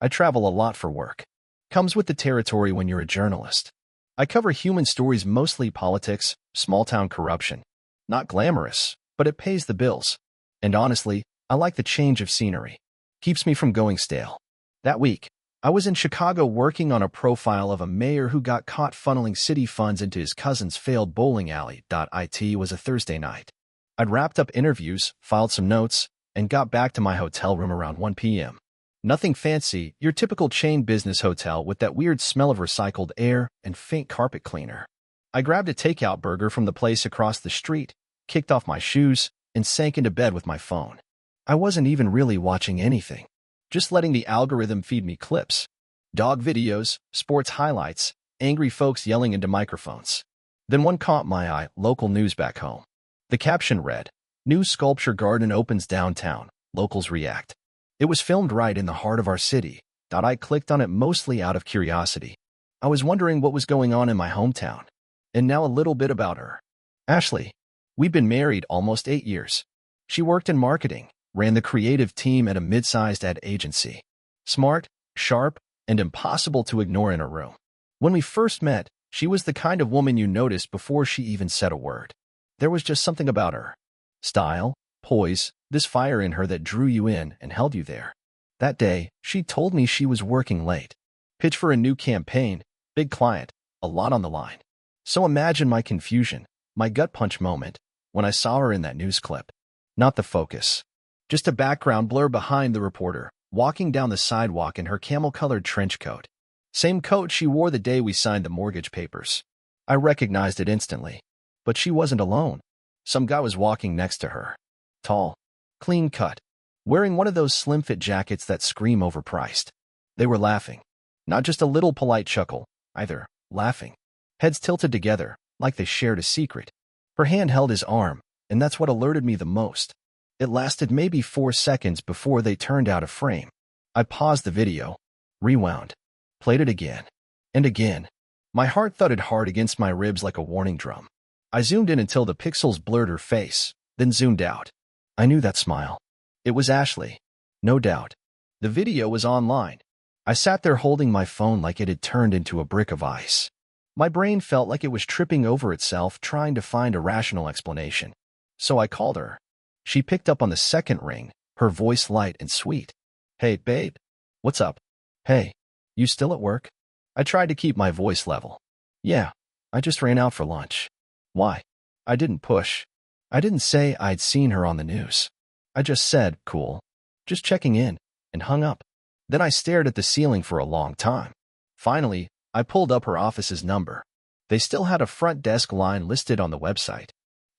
I travel a lot for work. Comes with the territory when you're a journalist. I cover human stories, mostly politics, small-town corruption. Not glamorous, but it pays the bills. And honestly, I like the change of scenery. Keeps me from going stale. That week, I was in Chicago working on a profile of a mayor who got caught funneling city funds into his cousin's failed bowling alley. It was a Thursday night. I'd wrapped up interviews, filed some notes, and got back to my hotel room around 1 p.m. Nothing fancy, your typical chain business hotel with that weird smell of recycled air and faint carpet cleaner. I grabbed a takeout burger from the place across the street, kicked off my shoes, and sank into bed with my phone. I wasn't even really watching anything, just letting the algorithm feed me clips. Dog videos, sports highlights, angry folks yelling into microphones. Then one caught my eye, local news back home. The caption read, "New sculpture garden opens downtown, locals react." It was filmed right in the heart of our city. I clicked on it mostly out of curiosity. I was wondering what was going on in my hometown. And now a little bit about her. Ashley. We've been married almost 8 years. She worked in marketing, ran the creative team at a mid-sized ad agency. Smart, sharp, and impossible to ignore in a room. When we first met, she was the kind of woman you noticed before she even said a word. There was just something about her. Style, poise, this fire in her that drew you in and held you there. That day, she told me she was working late. Pitch for a new campaign, big client, a lot on the line. So imagine my confusion, my gut punch moment, when I saw her in that news clip. Not the focus. Just a background blur behind the reporter, walking down the sidewalk in her camel-colored trench coat. Same coat she wore the day we signed the mortgage papers. I recognized it instantly. But she wasn't alone. Some guy was walking next to her. Tall, clean cut, wearing one of those slim-fit jackets that scream overpriced. They were laughing. Not just a little polite chuckle, either, laughing. Heads tilted together, like they shared a secret. Her hand held his arm, and that's what alerted me the most. It lasted maybe 4 seconds before they turned out of frame. I paused the video, rewound, played it again, and again. My heart thudded hard against my ribs like a warning drum. I zoomed in until the pixels blurred her face, then zoomed out. I knew that smile. It was Ashley. No doubt. The video was online. I sat there holding my phone like it had turned into a brick of ice. My brain felt like it was tripping over itself trying to find a rational explanation. So I called her. She picked up on the second ring, her voice light and sweet. "Hey, babe. What's up? Hey, you still at work?" I tried to keep my voice level. "Yeah, I just ran out for lunch." "Why?" I didn't push. I didn't say I'd seen her on the news. I just said, "Cool. Just checking in," and hung up. Then I stared at the ceiling for a long time. Finally, I pulled up her office's number. They still had a front desk line listed on the website.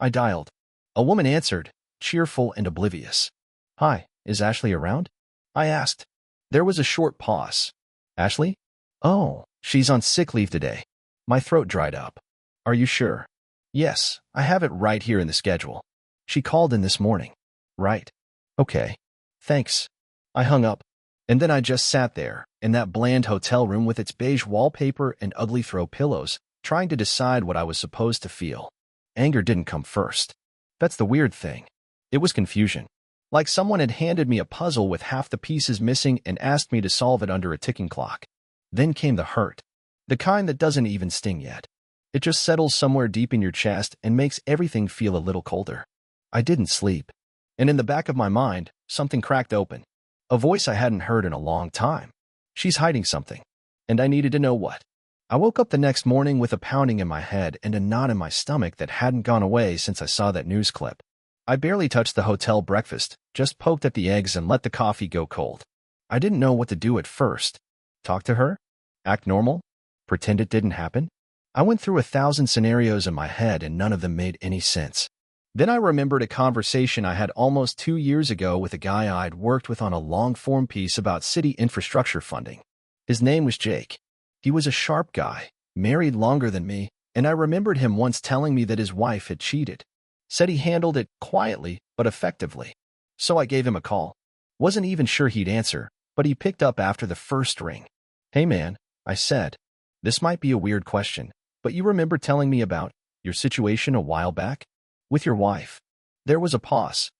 I dialed. A woman answered, cheerful and oblivious. "Hi, is Ashley around?" I asked. There was a short pause. "Ashley? Oh, she's on sick leave today." My throat dried up. "Are you sure?" "Yes, I have it right here in the schedule. She called in this morning." "Right. Okay. Thanks." I hung up. And then I just sat there, in that bland hotel room with its beige wallpaper and ugly throw pillows, trying to decide what I was supposed to feel. Anger didn't come first. That's the weird thing. It was confusion. Like someone had handed me a puzzle with half the pieces missing and asked me to solve it under a ticking clock. Then came the hurt. The kind that doesn't even sting yet. It just settles somewhere deep in your chest and makes everything feel a little colder. I didn't sleep. And in the back of my mind, something cracked open. A voice I hadn't heard in a long time. She's hiding something. And I needed to know what. I woke up the next morning with a pounding in my head and a knot in my stomach that hadn't gone away since I saw that news clip. I barely touched the hotel breakfast, just poked at the eggs and let the coffee go cold. I didn't know what to do at first. Talk to her? Act normal? Pretend it didn't happen? I went through 1,000 scenarios in my head and none of them made any sense. Then I remembered a conversation I had almost 2 years ago with a guy I'd worked with on a long-form piece about city infrastructure funding. His name was Jake. He was a sharp guy, married longer than me, and I remembered him once telling me that his wife had cheated. Said he handled it quietly, but effectively. So I gave him a call. Wasn't even sure he'd answer, but he picked up after the first ring. "Hey man," I said. "This might be a weird question, but you remember telling me about your situation a while back? With your wife?" There was a pause.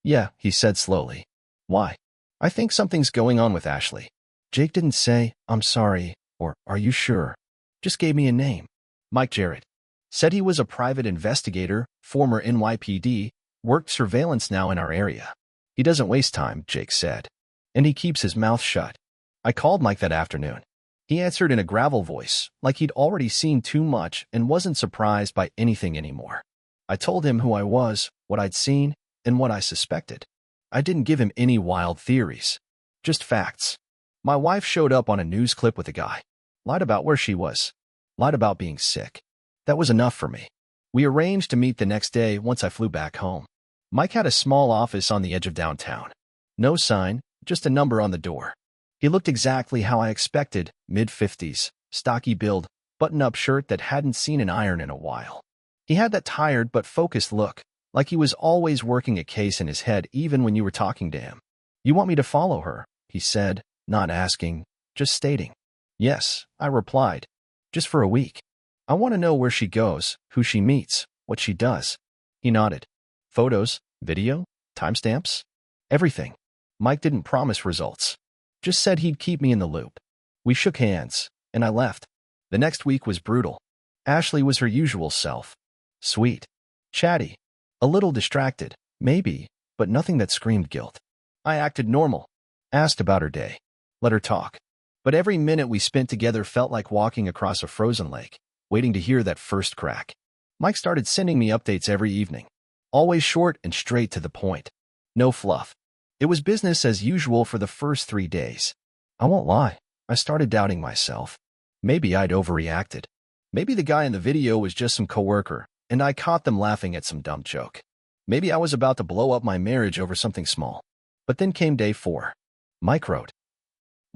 "Yeah," he said slowly. "Why?" "I think something's going on with Ashley." Jake didn't say, "I'm sorry," or "Are you sure?" Just gave me a name. Mike Jarrett. Said he was a private investigator, former NYPD, worked surveillance now in our area. He doesn't waste time, Jake said. And he keeps his mouth shut. I called Mike that afternoon. He answered in a gravel voice, like he'd already seen too much and wasn't surprised by anything anymore. I told him who I was, what I'd seen, and what I suspected. I didn't give him any wild theories. Just facts. My wife showed up on a news clip with a guy. Lied about where she was. Lied about being sick. That was enough for me. We arranged to meet the next day once I flew back home. Mike had a small office on the edge of downtown. No sign, just a number on the door. He looked exactly how I expected, mid-50s, stocky build, button-up shirt that hadn't seen an iron in a while. He had that tired but focused look, like he was always working a case in his head even when you were talking to him. "You want me to follow her?" he said, not asking, just stating. "Yes," I replied. "Just for a week. I want to know where she goes, who she meets, what she does." He nodded. "Photos, video, timestamps? Everything." Mike didn't promise results. Just said he'd keep me in the loop. We shook hands, and I left. The next week was brutal. Ashley was her usual self. Sweet. Chatty. A little distracted, maybe, but nothing that screamed guilt. I acted normal. Asked about her day. Let her talk. But every minute we spent together felt like walking across a frozen lake, waiting to hear that first crack. Mike started sending me updates every evening. Always short and straight to the point. No fluff. It was business as usual for the first 3 days. I won't lie, I started doubting myself. Maybe I'd overreacted. Maybe the guy in the video was just some coworker, and I caught them laughing at some dumb joke. Maybe I was about to blow up my marriage over something small. But then came day 4. Mike wrote.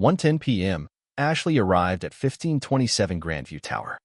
1:10 p.m., Ashley arrived at 1527 Grandview Tower.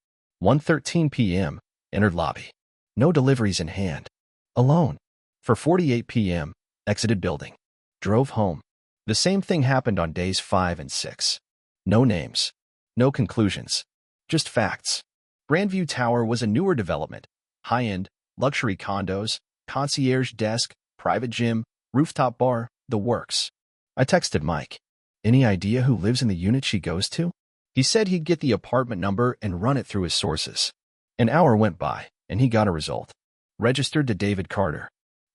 1:13 p.m., entered lobby. No deliveries in hand. Alone. For 48 p.m., exited building. Drove home. The same thing happened on days 5 and 6. No names. No conclusions. Just facts. Grandview Tower was a newer development. High-end, luxury condos, concierge desk, private gym, rooftop bar, the works. I texted Mike. Any idea who lives in the unit she goes to? He said he'd get the apartment number and run it through his sources. An hour went by, and he got a result. Registered to David Carter.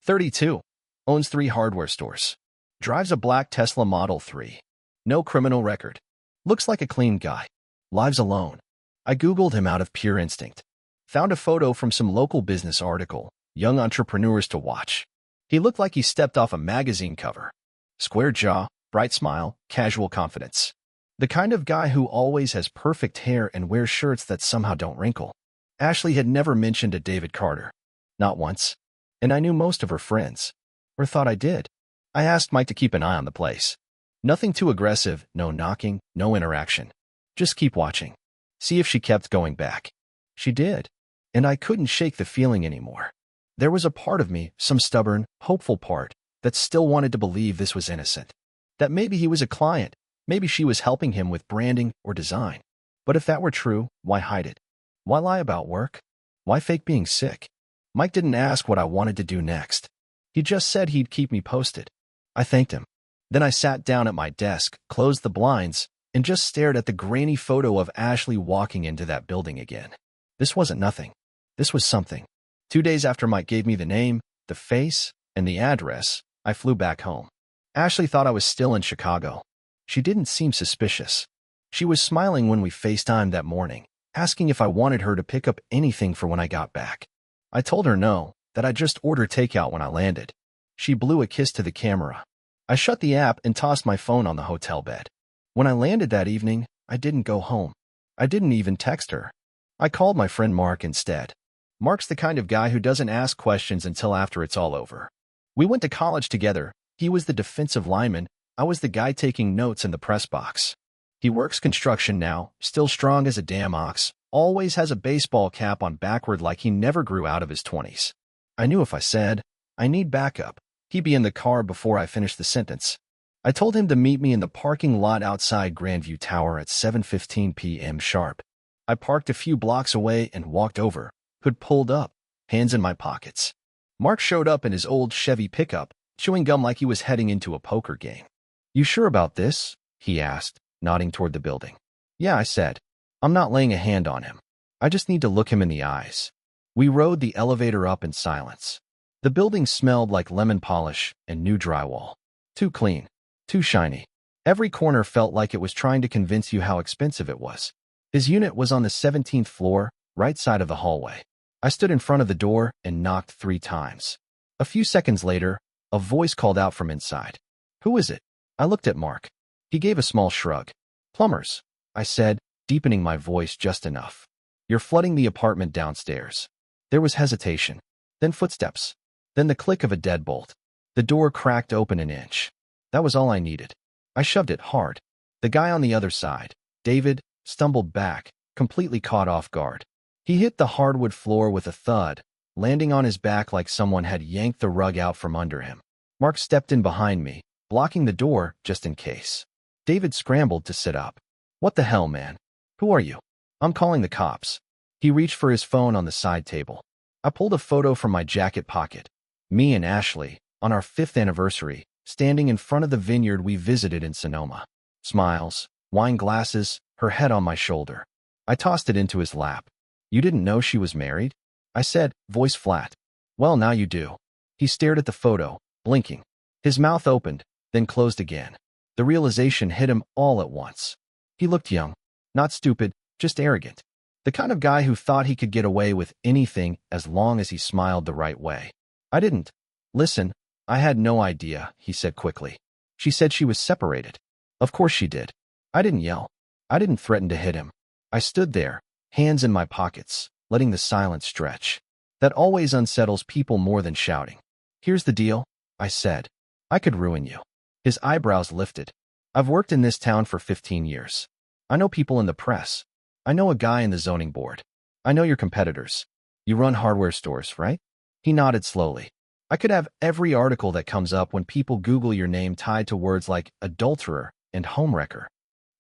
32. Owns 3 hardware stores. Drives a black Tesla Model 3. No criminal record. Looks like a clean guy. Lives alone. I Googled him out of pure instinct. Found a photo from some local business article, Young Entrepreneurs to Watch. He looked like he stepped off a magazine cover. Square jaw, bright smile, casual confidence. The kind of guy who always has perfect hair and wears shirts that somehow don't wrinkle. Ashley had never mentioned a David Carter. Not once. And I knew most of her friends. Or thought I did. I asked Mike to keep an eye on the place. Nothing too aggressive, no knocking, no interaction. Just keep watching. See if she kept going back. She did. And I couldn't shake the feeling anymore. There was a part of me, some stubborn, hopeful part, that still wanted to believe this was innocent. That maybe he was a client, maybe she was helping him with branding or design. But if that were true, why hide it? Why lie about work? Why fake being sick? Mike didn't ask what I wanted to do next. He just said he'd keep me posted. I thanked him. Then I sat down at my desk, closed the blinds, and just stared at the grainy photo of Ashley walking into that building again. This wasn't nothing. This was something. 2 days after Mike gave me the name, the face, and the address, I flew back home. Ashley thought I was still in Chicago. She didn't seem suspicious. She was smiling when we FaceTimed that morning, asking if I wanted her to pick up anything for when I got back. I told her no, that I'd just order takeout when I landed. She blew a kiss to the camera. I shut the app and tossed my phone on the hotel bed. When I landed that evening, I didn't go home. I didn't even text her. I called my friend Mark instead. Mark's the kind of guy who doesn't ask questions until after it's all over. We went to college together. He was the defensive lineman. I was the guy taking notes in the press box. He works construction now, still strong as a damn ox, always has a baseball cap on backward like he never grew out of his 20s. I knew if I said, I need backup, he'd be in the car before I finished the sentence. I told him to meet me in the parking lot outside Grandview Tower at 7:15 p.m. sharp. I parked a few blocks away and walked over, hood pulled up, hands in my pockets. Mark showed up in his old Chevy pickup, chewing gum like he was heading into a poker game. "You sure about this?" he asked, nodding toward the building. Yeah, I said. I'm not laying a hand on him. I just need to look him in the eyes. We rode the elevator up in silence. The building smelled like lemon polish and new drywall. Too clean. Too shiny. Every corner felt like it was trying to convince you how expensive it was. His unit was on the 17th floor, right side of the hallway. I stood in front of the door and knocked 3 times. A few seconds later, a voice called out from inside. Who is it? I looked at Mark. He gave a small shrug. Plumbers, I said, deepening my voice just enough. You're flooding the apartment downstairs. There was hesitation, then footsteps, then the click of a deadbolt. The door cracked open an inch. That was all I needed. I shoved it hard. The guy on the other side, David, stumbled back, completely caught off guard. He hit the hardwood floor with a thud, landing on his back like someone had yanked the rug out from under him. Mark stepped in behind me, blocking the door just in case. David scrambled to sit up. What the hell, man? Who are you? I'm calling the cops. He reached for his phone on the side table. I pulled a photo from my jacket pocket. Me and Ashley, on our 5th anniversary, standing in front of the vineyard we visited in Sonoma. Smiles, wine glasses, her head on my shoulder. I tossed it into his lap. You didn't know she was married? I said, voice flat. Well, now you do. He stared at the photo, blinking. His mouth opened, then closed again. The realization hit him all at once. He looked young, not stupid, just arrogant. The kind of guy who thought he could get away with anything as long as he smiled the right way. I didn't. Listen, I had no idea, he said quickly. She said she was separated. Of course she did. I didn't yell. I didn't threaten to hit him. I stood there, hands in my pockets, letting the silence stretch. That always unsettles people more than shouting. Here's the deal, I said. I could ruin you. His eyebrows lifted. I've worked in this town for 15 years. I know people in the press. I know a guy in the zoning board. I know your competitors. You run hardware stores, right? He nodded slowly. I could have every article that comes up when people Google your name tied to words like adulterer and homewrecker.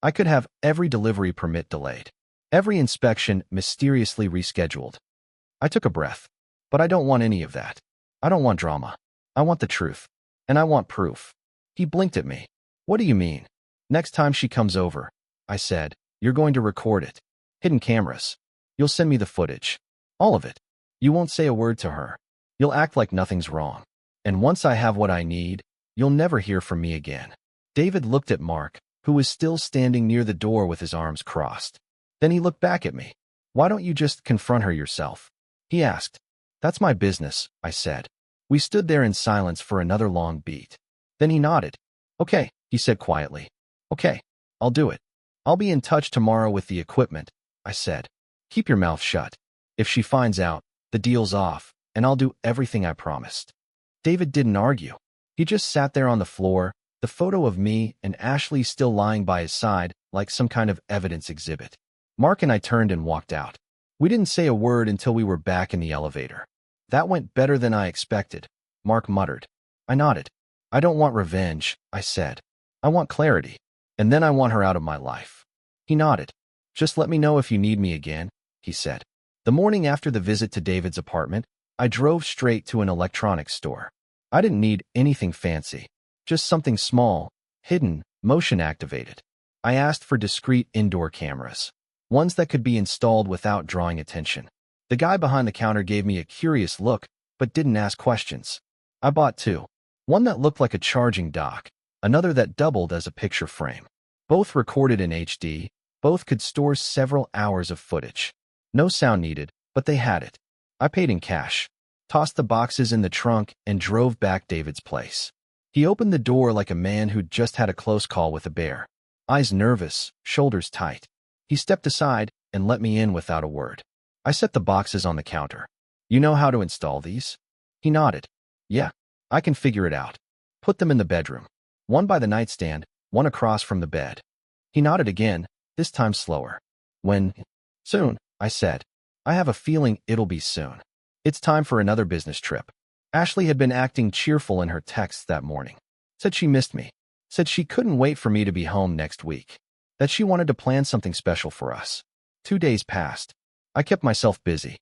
I could have every delivery permit delayed. Every inspection mysteriously rescheduled. I took a breath. But I don't want any of that. I don't want drama. I want the truth. And I want proof. He blinked at me. What do you mean? Next time she comes over, I said, you're going to record it. Hidden cameras. You'll send me the footage. All of it. You won't say a word to her. You'll act like nothing's wrong. And once I have what I need, you'll never hear from me again. David looked at Mark, who was still standing near the door with his arms crossed. Then he looked back at me. Why don't you just confront her yourself? He asked. That's my business, I said. We stood there in silence for another long beat. Then he nodded. Okay, he said quietly. Okay, I'll do it. I'll be in touch tomorrow with the equipment, I said. Keep your mouth shut. If she finds out, the deal's off, and I'll do everything I promised. David didn't argue. He just sat there on the floor, the photo of me and Ashley still lying by his side like some kind of evidence exhibit. Mark and I turned and walked out. We didn't say a word until we were back in the elevator. That went better than I expected, Mark muttered. I nodded. I don't want revenge, I said. I want clarity. And then I want her out of my life. He nodded. Just let me know if you need me again, he said. The morning after the visit to David's apartment, I drove straight to an electronics store. I didn't need anything fancy, just something small, hidden, motion-activated. I asked for discreet indoor cameras, ones that could be installed without drawing attention. The guy behind the counter gave me a curious look, but didn't ask questions. I bought 2. One that looked like a charging dock, another that doubled as a picture frame. Both recorded in HD, both could store several hours of footage. No sound needed, but they had it. I paid in cash, tossed the boxes in the trunk, and drove back David's place. He opened the door like a man who'd just had a close call with a bear. Eyes nervous, shoulders tight. He stepped aside and let me in without a word. I set the boxes on the counter. You know how to install these? He nodded. Yeah, I can figure it out. Put them in the bedroom. One by the nightstand, one across from the bed. He nodded again, this time slower. When? Soon, I said. I have a feeling it'll be soon. It's time for another business trip. Ashley had been acting cheerful in her texts that morning. Said she missed me. Said she couldn't wait for me to be home next week. That she wanted to plan something special for us. 2 days passed. I kept myself busy.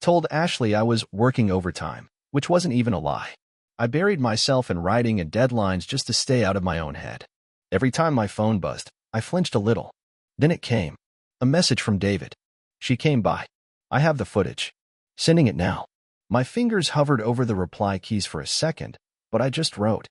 Told Ashley I was working overtime, which wasn't even a lie. I buried myself in writing and deadlines just to stay out of my own head. Every time my phone buzzed, I flinched a little. Then it came. A message from David. She came by. I have the footage. Sending it now. My fingers hovered over the reply keys for a second, but I just wrote.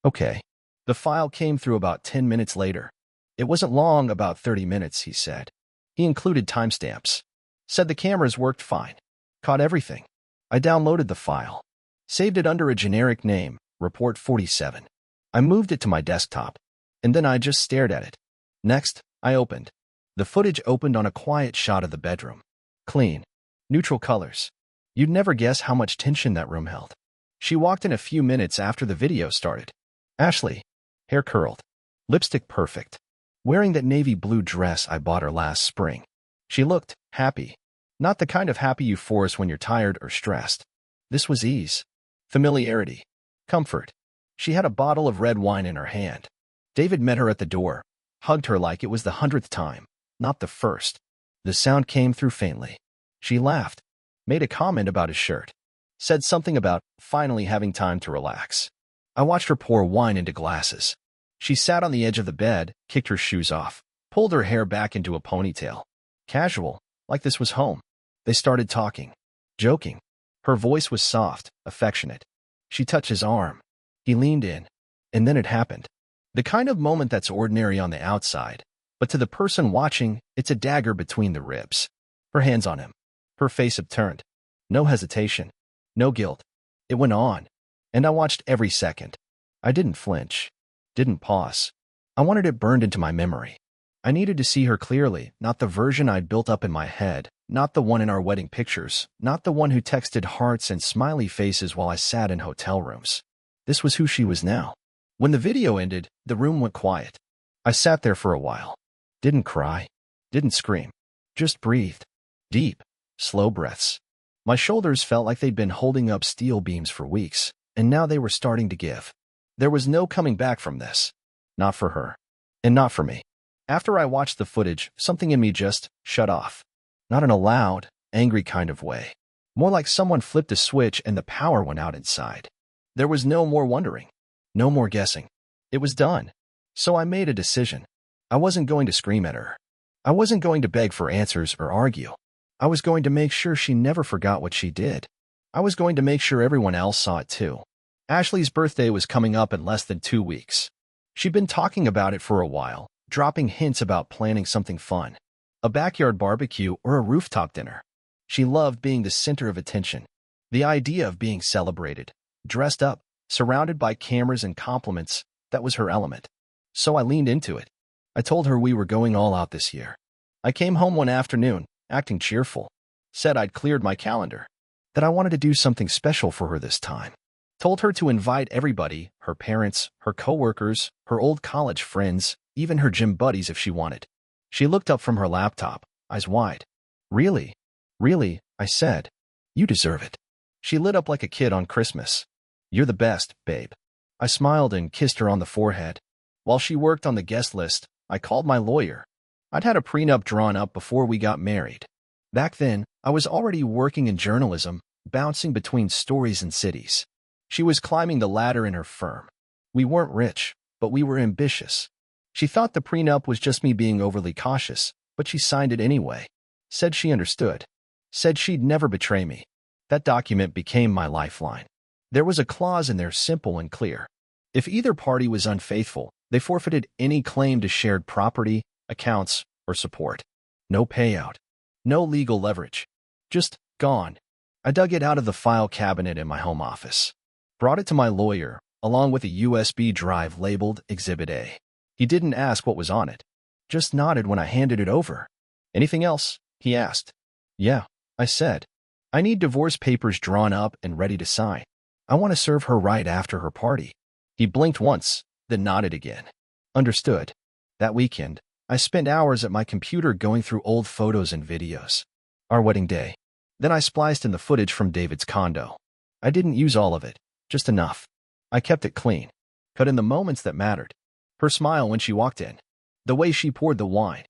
Okay. The file came through about 10 minutes later. It wasn't long, about 30 minutes, he said. He included timestamps. Said the cameras worked fine. Caught everything. I downloaded the file. Saved it under a generic name, Report 47. I moved it to my desktop, and then I just stared at it. Next, I opened. The footage opened on a quiet shot of the bedroom. Clean. Neutral colors. You'd never guess how much tension that room held. She walked in a few minutes after the video started. Ashley. Hair curled. Lipstick perfect. Wearing that navy blue dress I bought her last spring. She looked happy. Not the kind of happy you force when you're tired or stressed. This was ease. Familiarity. Comfort. She had a bottle of red wine in her hand. David met her at the door, hugged her like it was the 100th time, not the first. The sound came through faintly. She laughed, made a comment about his shirt, said something about finally having time to relax. I watched her pour wine into glasses. She sat on the edge of the bed, kicked her shoes off, pulled her hair back into a ponytail. Casual, like this was home. They started talking, joking. Her voice was soft, affectionate. She touched his arm. He leaned in, and then it happened. The kind of moment that's ordinary on the outside, but to the person watching, it's a dagger between the ribs. Her hands on him, her face upturned. No hesitation, no guilt. It went on, and I watched every second. I didn't flinch, didn't pause. I wanted it burned into my memory. I needed to see her clearly, not the version I'd built up in my head, not the one in our wedding pictures, not the one who texted hearts and smiley faces while I sat in hotel rooms. This was who she was now. When the video ended, the room went quiet. I sat there for a while. Didn't cry, didn't scream, just breathed. Deep, slow breaths. My shoulders felt like they'd been holding up steel beams for weeks, and now they were starting to give. There was no coming back from this. Not for her. And not for me. After I watched the footage, something in me just shut off. Not in a loud, angry kind of way. More like someone flipped a switch and the power went out inside. There was no more wondering. No more guessing. It was done. So I made a decision. I wasn't going to scream at her. I wasn't going to beg for answers or argue. I was going to make sure she never forgot what she did. I was going to make sure everyone else saw it too. Ashley's birthday was coming up in less than 2 weeks. She'd been talking about it for a while, dropping hints about planning something fun. A backyard barbecue or a rooftop dinner. She loved being the center of attention. The idea of being celebrated, dressed up, surrounded by cameras and compliments, that was her element. So I leaned into it. I told her we were going all out this year. I came home one afternoon, acting cheerful. Said I'd cleared my calendar. That I wanted to do something special for her this time. Told her to invite everybody, her parents, her coworkers, her old college friends, even her gym buddies if she wanted. She looked up from her laptop, eyes wide. Really? Really? I said. You deserve it. She lit up like a kid on Christmas. You're the best, babe. I smiled and kissed her on the forehead. While she worked on the guest list, I called my lawyer. I'd had a prenup drawn up before we got married. Back then, I was already working in journalism, bouncing between stories and cities. She was climbing the ladder in her firm. We weren't rich, but we were ambitious. She thought the prenup was just me being overly cautious, but she signed it anyway. Said she understood. Said she'd never betray me. That document became my lifeline. There was a clause in there simple and clear. If either party was unfaithful, they forfeited any claim to shared property, accounts, or support. No payout. No legal leverage. Just gone. I dug it out of the file cabinet in my home office. Brought it to my lawyer, along with a USB drive labeled Exhibit A. He didn't ask what was on it. Just nodded when I handed it over. Anything else? He asked. Yeah, I said. I need divorce papers drawn up and ready to sign. I want to serve her right after her party. He blinked once, then nodded again. Understood. That weekend, I spent hours at my computer going through old photos and videos. Our wedding day. Then I spliced in the footage from David's condo. I didn't use all of it, just enough. I kept it clean. Cut in the moments that mattered. Her smile when she walked in. The way she poured the wine.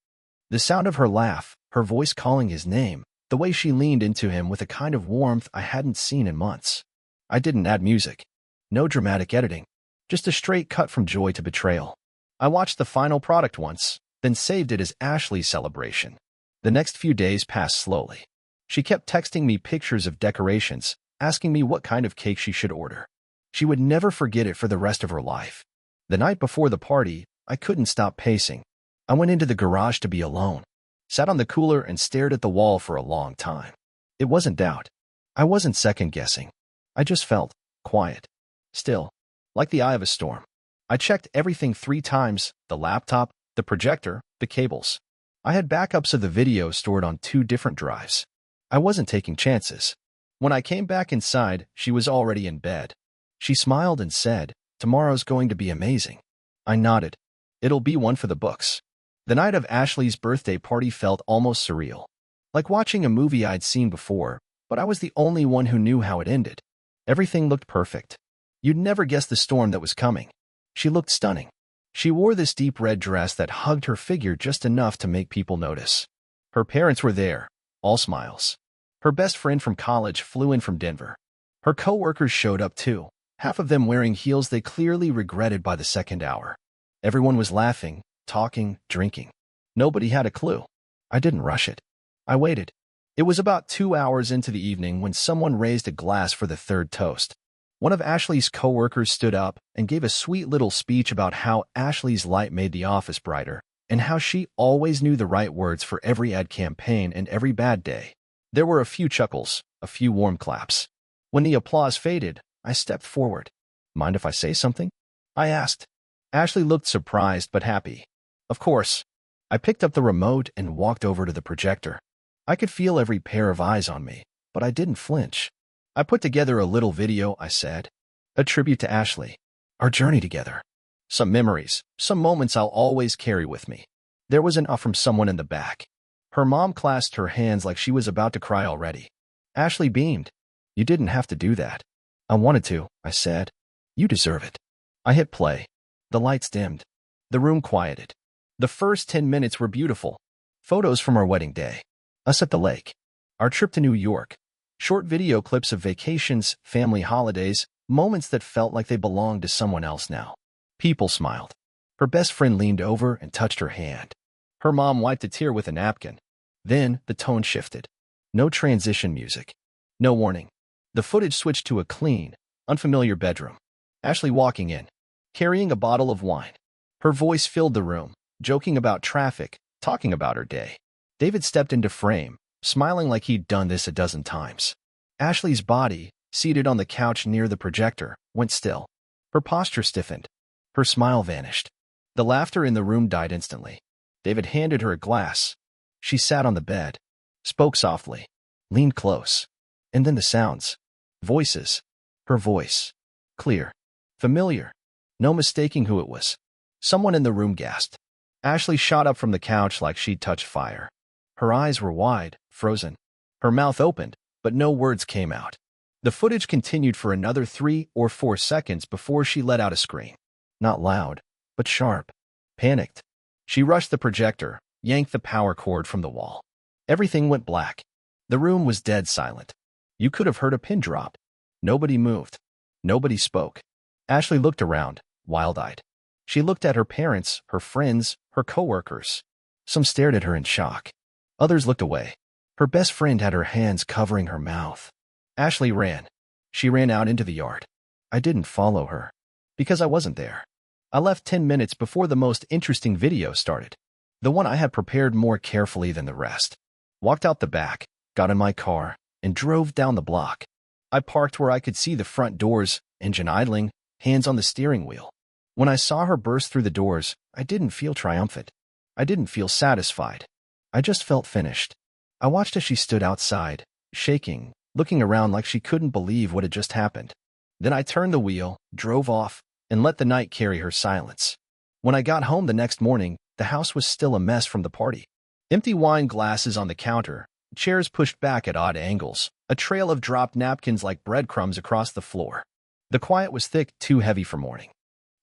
The sound of her laugh, her voice calling his name. The way she leaned into him with a kind of warmth I hadn't seen in months. I didn't add music. No dramatic editing. Just a straight cut from joy to betrayal. I watched the final product once, then saved it as Ashley's celebration. The next few days passed slowly. She kept texting me pictures of decorations, asking me what kind of cake she should order. She would never forget it for the rest of her life. The night before the party, I couldn't stop pacing. I went into the garage to be alone, sat on the cooler and stared at the wall for a long time. It wasn't doubt. I wasn't second-guessing. I just felt quiet, still, like the eye of a storm. I checked everything 3 times, the laptop, the projector, the cables. I had backups of the video stored on 2 different drives. I wasn't taking chances. When I came back inside, she was already in bed. She smiled and said, "Tomorrow's going to be amazing." I nodded. It'll be one for the books. The night of Ashley's birthday party felt almost surreal. Like watching a movie I'd seen before, but I was the only one who knew how it ended. Everything looked perfect. You'd never guess the storm that was coming. She looked stunning. She wore this deep red dress that hugged her figure just enough to make people notice. Her parents were there, all smiles. Her best friend from college flew in from Denver. Her coworkers showed up too, half of them wearing heels they clearly regretted by the second hour. Everyone was laughing, talking, drinking. Nobody had a clue. I didn't rush it. I waited. It was about 2 hours into the evening when someone raised a glass for the 3rd toast. One of Ashley's coworkers stood up and gave a sweet little speech about how Ashley's light made the office brighter and how she always knew the right words for every ad campaign and every bad day. There were a few chuckles, a few warm claps. When the applause faded, I stepped forward. "Mind if I say something?" I asked. Ashley looked surprised but happy. Of course. I picked up the remote and walked over to the projector. I could feel every pair of eyes on me, but I didn't flinch. "I put together a little video," I said. "A tribute to Ashley. Our journey together. Some memories, some moments I'll always carry with me." There was an from someone in the back. Her mom clasped her hands like she was about to cry already. Ashley beamed. "You didn't have to do that." "I wanted to," I said. "You deserve it." I hit play. The lights dimmed. The room quieted. The first 10 minutes were beautiful. Photos from our wedding day. Us at the lake. Our trip to New York. Short video clips of vacations, family holidays, moments that felt like they belonged to someone else now. People smiled. Her best friend leaned over and touched her hand. Her mom wiped a tear with a napkin. Then the tone shifted. No transition music. No warning. The footage switched to a clean, unfamiliar bedroom. Ashley walking in, carrying a bottle of wine. Her voice filled the room, joking about traffic, talking about her day. David stepped into frame, smiling like he'd done this a dozen times. Ashley's body, seated on the couch near the projector, went still. Her posture stiffened. Her smile vanished. The laughter in the room died instantly. David handed her a glass. She sat on the bed, spoke softly, leaned close. And then the sounds. Voices. Her voice. Clear. Familiar. No mistaking who it was. Someone in the room gasped. Ashley shot up from the couch like she'd touched fire. Her eyes were wide, frozen. Her mouth opened, but no words came out. The footage continued for another 3 or 4 seconds before she let out a scream. Not loud, but sharp. Panicked. She rushed the projector, yanked the power cord from the wall. Everything went black. The room was dead silent. You could have heard a pin drop. Nobody moved. Nobody spoke. Ashley looked around, wild-eyed. She looked at her parents, her friends, her coworkers. Some stared at her in shock. Others looked away. Her best friend had her hands covering her mouth. Ashley ran. She ran out into the yard. I didn't follow her, because I wasn't there. I left 10 minutes before the most interesting video started, the one I had prepared more carefully than the rest. Walked out the back, got in my car, and drove down the block. I parked where I could see the front doors, engine idling, hands on the steering wheel. When I saw her burst through the doors, I didn't feel triumphant. I didn't feel satisfied. I just felt finished. I watched as she stood outside, shaking, looking around like she couldn't believe what had just happened. Then I turned the wheel, drove off, and let the night carry her silence. When I got home the next morning, the house was still a mess from the party. Empty wine glasses on the counter, chairs pushed back at odd angles, a trail of dropped napkins like breadcrumbs across the floor. The quiet was thick, too heavy for morning.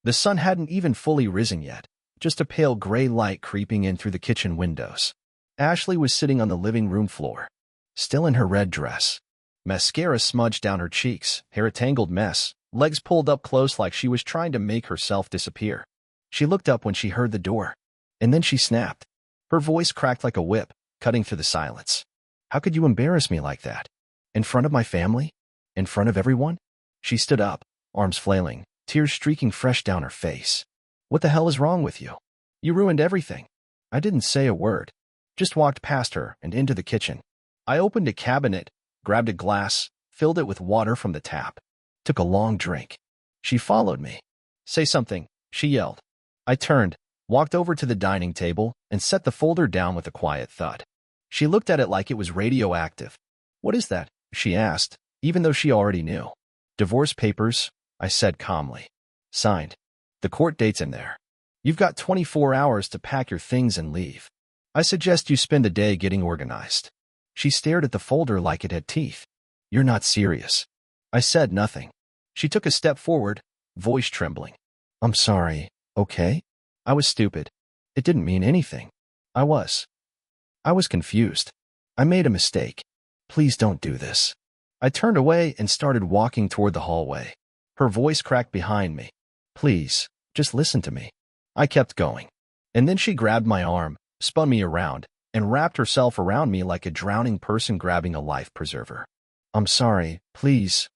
The sun hadn't even fully risen yet, just a pale gray light creeping in through the kitchen windows. Ashley was sitting on the living room floor, still in her red dress. Mascara smudged down her cheeks, hair a tangled mess, legs pulled up close like she was trying to make herself disappear. She looked up when she heard the door, and then she snapped. Her voice cracked like a whip, cutting through the silence. How could you embarrass me like that? In front of my family? In front of everyone? She stood up, arms flailing, tears streaking fresh down her face. What the hell is wrong with you? You ruined everything. I didn't say a word. Just walked past her and into the kitchen. I opened a cabinet, grabbed a glass, filled it with water from the tap. Took a long drink. She followed me. Say something, she yelled. I turned, walked over to the dining table, and set the folder down with a quiet thud. She looked at it like it was radioactive. What is that? She asked, even though she already knew. Divorce papers, I said calmly. Signed. The court date's in there. You've got 24 hours to pack your things and leave. I suggest you spend the day getting organized. She stared at the folder like it had teeth. You're not serious. I said nothing. She took a step forward, voice trembling. I'm sorry, okay? I was stupid. It didn't mean anything. I was confused. I made a mistake. Please don't do this. I turned away and started walking toward the hallway. Her voice cracked behind me. Please, just listen to me. I kept going. And then she grabbed my arm, spun me around, and wrapped herself around me like a drowning person grabbing a life preserver. I'm sorry, please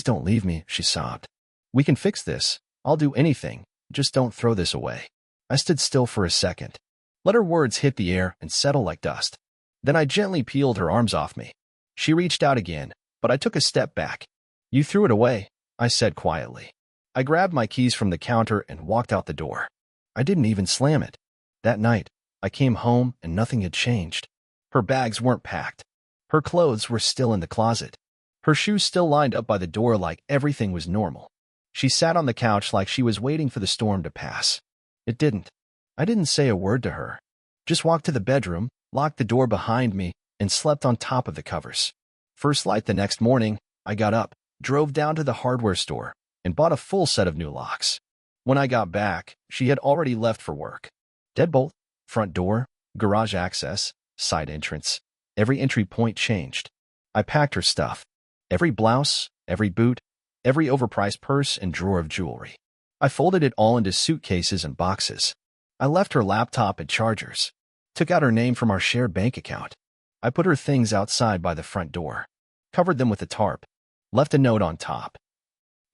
don't leave me, she sobbed. We can fix this. I'll do anything. Just don't throw this away. I stood still for a second. Let her words hit the air and settle like dust. Then I gently peeled her arms off me. She reached out again, but I took a step back. You threw it away, I said quietly. I grabbed my keys from the counter and walked out the door. I didn't even slam it. That night, I came home and nothing had changed. Her bags weren't packed. Her clothes were still in the closet. Her shoes still lined up by the door like everything was normal. She sat on the couch like she was waiting for the storm to pass. It didn't. I didn't say a word to her. Just walked to the bedroom, locked the door behind me, and slept on top of the covers. First light the next morning, I got up, drove down to the hardware store, and bought a full set of new locks. When I got back, she had already left for work. Deadbolt, front door, garage access, side entrance. Every entry point changed. I packed her stuff. Every blouse, every boot, every overpriced purse and drawer of jewelry. I folded it all into suitcases and boxes. I left her laptop and chargers. Took out her name from our shared bank account. I put her things outside by the front door. Covered them with a tarp. Left a note on top.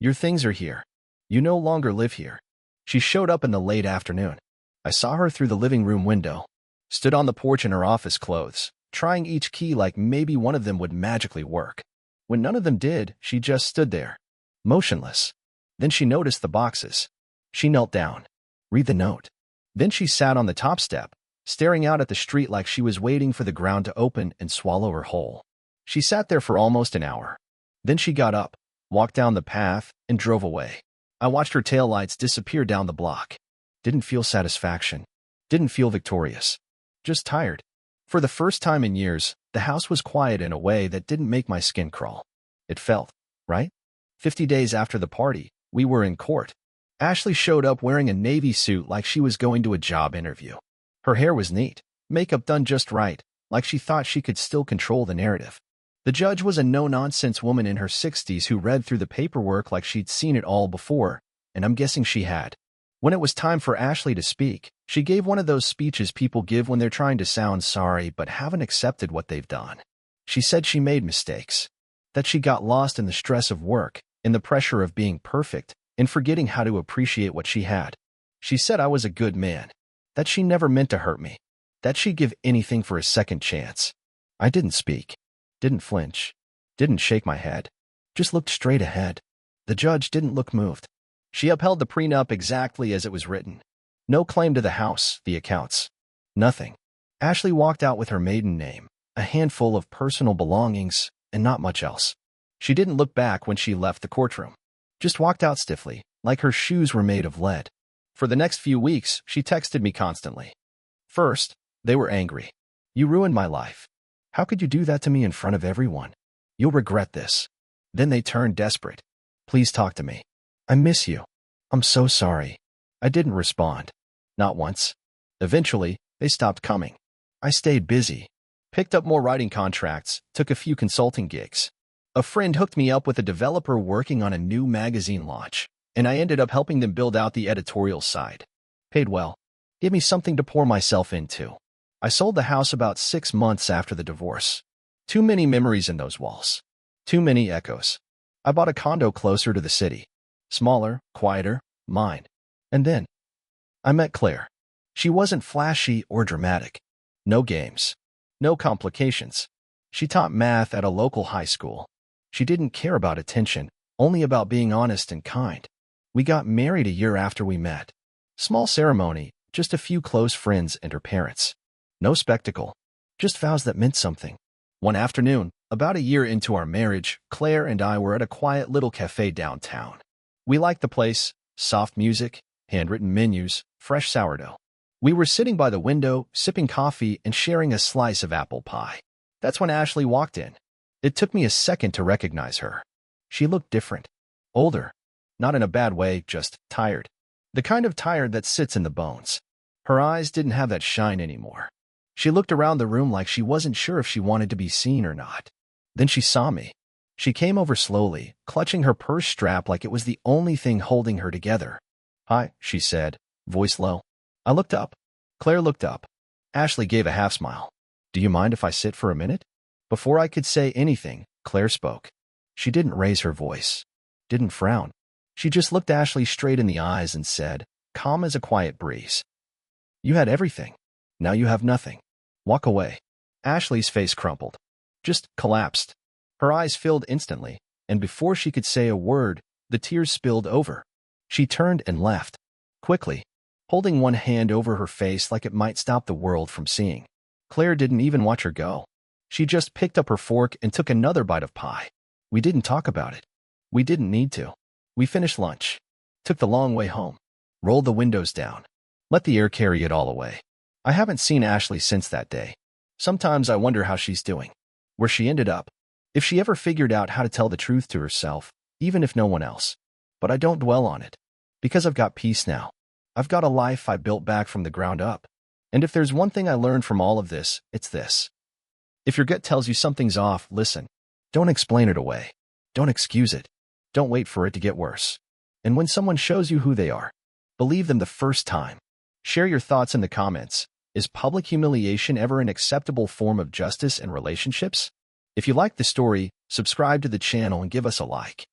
Your things are here. You no longer live here. She showed up in the late afternoon. I saw her through the living room window. Stood on the porch in her office clothes, trying each key like maybe one of them would magically work. When none of them did, she just stood there, motionless. Then she noticed the boxes. She knelt down. Read the note. Then she sat on the top step, staring out at the street like she was waiting for the ground to open and swallow her whole. She sat there for almost an hour. Then she got up, walked down the path, and drove away. I watched her taillights disappear down the block. Didn't feel satisfaction. Didn't feel victorious. Just tired. For the first time in years, the house was quiet in a way that didn't make my skin crawl. It felt right. 50 days after the party, we were in court. Ashley showed up wearing a navy suit like she was going to a job interview. Her hair was neat, makeup done just right, like she thought she could still control the narrative. The judge was a no-nonsense woman in her 60s who read through the paperwork like she'd seen it all before, and I'm guessing she had. When it was time for Ashley to speak, she gave one of those speeches people give when they're trying to sound sorry but haven't accepted what they've done. She said she made mistakes, that she got lost in the stress of work, in the pressure of being perfect, and forgetting how to appreciate what she had. She said I was a good man, that she never meant to hurt me, that she'd give anything for a second chance. I didn't speak, didn't flinch, didn't shake my head, just looked straight ahead. The judge didn't look moved. She upheld the prenup exactly as it was written. No claim to the house, the accounts. Nothing. Ashley walked out with her maiden name, a handful of personal belongings, and not much else. She didn't look back when she left the courtroom. Just walked out stiffly, like her shoes were made of lead. For the next few weeks, she texted me constantly. First, they were angry. You ruined my life. How could you do that to me in front of everyone? You'll regret this. Then they turned desperate. Please talk to me. I miss you. I'm so sorry. I didn't respond. Not once. Eventually, they stopped coming. I stayed busy. Picked up more writing contracts, took a few consulting gigs. A friend hooked me up with a developer working on a new magazine launch, and I ended up helping them build out the editorial side. Paid well. Gave me something to pour myself into. I sold the house about 6 months after the divorce. Too many memories in those walls. Too many echoes. I bought a condo closer to the city. Smaller, quieter, mine. And then I met Claire. She wasn't flashy or dramatic. No games. No complications. She taught math at a local high school. She didn't care about attention, only about being honest and kind. We got married a year after we met. Small ceremony, just a few close friends and her parents. No spectacle, just vows that meant something. One afternoon, about a year into our marriage, Claire and I were at a quiet little cafe downtown. We liked the place, soft music, handwritten menus, fresh sourdough. We were sitting by the window, sipping coffee and sharing a slice of apple pie. That's when Ashley walked in. It took me a second to recognize her. She looked different. Older. Not in a bad way, just tired. The kind of tired that sits in the bones. Her eyes didn't have that shine anymore. She looked around the room like she wasn't sure if she wanted to be seen or not. Then she saw me. She came over slowly, clutching her purse strap like it was the only thing holding her together. "Hi," she said, voice low. I looked up. Claire looked up. Ashley gave a half smile. "Do you mind if I sit for a minute?" Before I could say anything, Claire spoke. She didn't raise her voice. Didn't frown. She just looked Ashley straight in the eyes and said, calm as a quiet breeze, "You had everything. Now you have nothing. Walk away." Ashley's face crumpled. Just collapsed. Her eyes filled instantly, and before she could say a word, the tears spilled over. She turned and left. Quickly, holding one hand over her face like it might stop the world from seeing. Claire didn't even watch her go. She just picked up her fork and took another bite of pie. We didn't talk about it. We didn't need to. We finished lunch. Took the long way home. Rolled the windows down. Let the air carry it all away. I haven't seen Ashley since that day. Sometimes I wonder how she's doing. Where she ended up. If she ever figured out how to tell the truth to herself, even if no one else. But I don't dwell on it. Because I've got peace now. I've got a life I built back from the ground up. And if there's one thing I learned from all of this, it's this. If your gut tells you something's off, listen. Don't explain it away. Don't excuse it. Don't wait for it to get worse. And when someone shows you who they are, believe them the first time. Share your thoughts in the comments. Is public humiliation ever an acceptable form of justice in relationships? If you like the story, subscribe to the channel and give us a like.